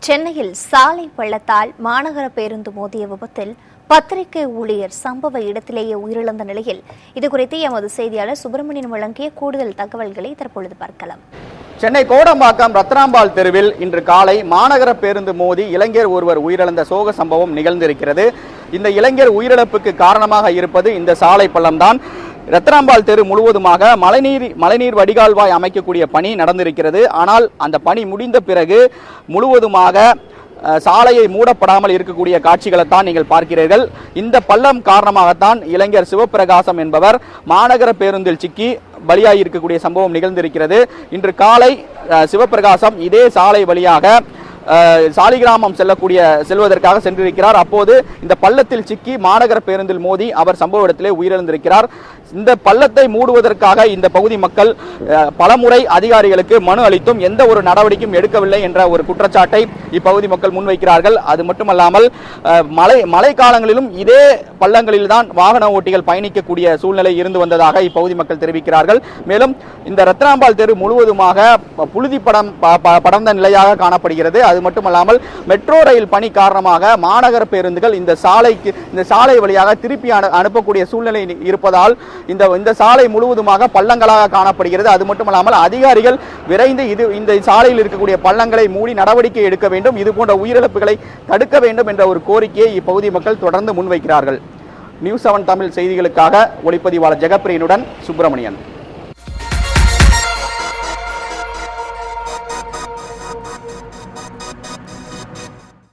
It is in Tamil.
சென்னையில் சாலை பள்ளத்தால் மாநகர பேருந்து மோதிய விபத்தில் பத்திரிகை ஊழியர் சம்பவ இடத்திலேயே உயிரிழந்த நிலையில் இதுகுறித்து எமது செய்தியாளர் சுப்பிரமணியன் வழங்கிய கூடுதல் தகவல்களை தற்பொழுது பார்க்கலாம். சென்னை கோடம்பாக்கம் ரத்னாம்பாள் தெருவில் இன்று காலை மாநகர பேருந்து மோதி இளைஞர் ஒருவர் உயிரிழந்த சோக சம்பவம் நிகழ்ந்திருக்கிறது. இந்த இளைஞர் உயிரிழப்புக்கு காரணமாக இருப்பது இந்த சாலை பள்ளம்தான். ரத்னாம்பாள் தெரு முழுவதுமாக மழைநீர் வடிகால்வாய் அமைக்கக்கூடிய பணி நடந்திருக்கிறது. ஆனால் அந்த பணி முடிந்த பிறகு முழுவதுமாக சாலையை மூடப்படாமல் இருக்கக்கூடிய காட்சிகளைத்தான் நீங்கள் பார்க்கிறீர்கள். இந்த பள்ளம் காரணமாகத்தான் இளைஞர் சிவபிரகாசம் என்பவர் மாநகர பேருந்தில் சிக்கி பலியாகி இருக்கக்கூடிய சம்பவம் நிகழ்ந்திருக்கிறது. இன்று காலை சிவபிரகாசம் இதே சாலை வழியாக சாலிகிராமம் செல்வதற்காக சென்றிருக்கிறார். அப்போது இந்த பள்ளத்தில் சிக்கி மாநகர பேருந்தில் மோதி அவர் சம்பவ இடத்திலே உயிரிழந்திருக்கிறார். இந்த பள்ளத்தை மூடுவதற்காக இந்த பகுதி மக்கள் பலமுறை அதிகாரிகளுக்கு மனு அளித்தும் எந்த ஒரு நடவடிக்கையும் எடுக்கவில்லை என்ற ஒரு குற்றச்சாட்டை இப்பகுதி மக்கள் முன்வைக்கிறார்கள். அது மட்டுமல்லாமல் மழை காலங்களிலும் இதே பள்ளங்களில் தான் வாகன ஓட்டிகள் பயணிக்கக்கூடிய சூழ்நிலை இருந்து வந்ததாக இப்பகுதி மக்கள் தெரிவிக்கிறார்கள். மேலும் இந்த ரத்னாம்பாள் தெரு முழுவதுமாக புழுதி படர்ந்த நிலையாக காணப்படுகிறது. அது மட்டுமல்லாமல் மெட்ரோ ரயில் பணி காரணமாக மாநகர பேருந்துகள் இந்த சாலை வழியாக திருப்பி அனுப்பக்கூடிய சூழ்நிலை இருப்பதால் இந்த சாலை முழுவதுமாக பள்ளங்களாக காணப்படுகிறது. அது மட்டுமல்லாமல் அதிகாரிகள் விரைந்து இந்த சாலையில் இருக்கக்கூடிய பள்ளங்களை மூடி நடவடிக்கை எடுக்க வேண்டும், இது போன்ற உயிரிழப்புகளை தடுக்க வேண்டும் என்ற ஒரு கோரிக்கையை இப்பகுதி மக்கள் தொடர்ந்து முன்வைக்கிறார்கள். நியூஸ் 7 தமிழ் செய்திகளுக்காக ஒளிப்பதிவாளர் ஜெகப்பிரியனுடன் சுப்பிரமணியன்.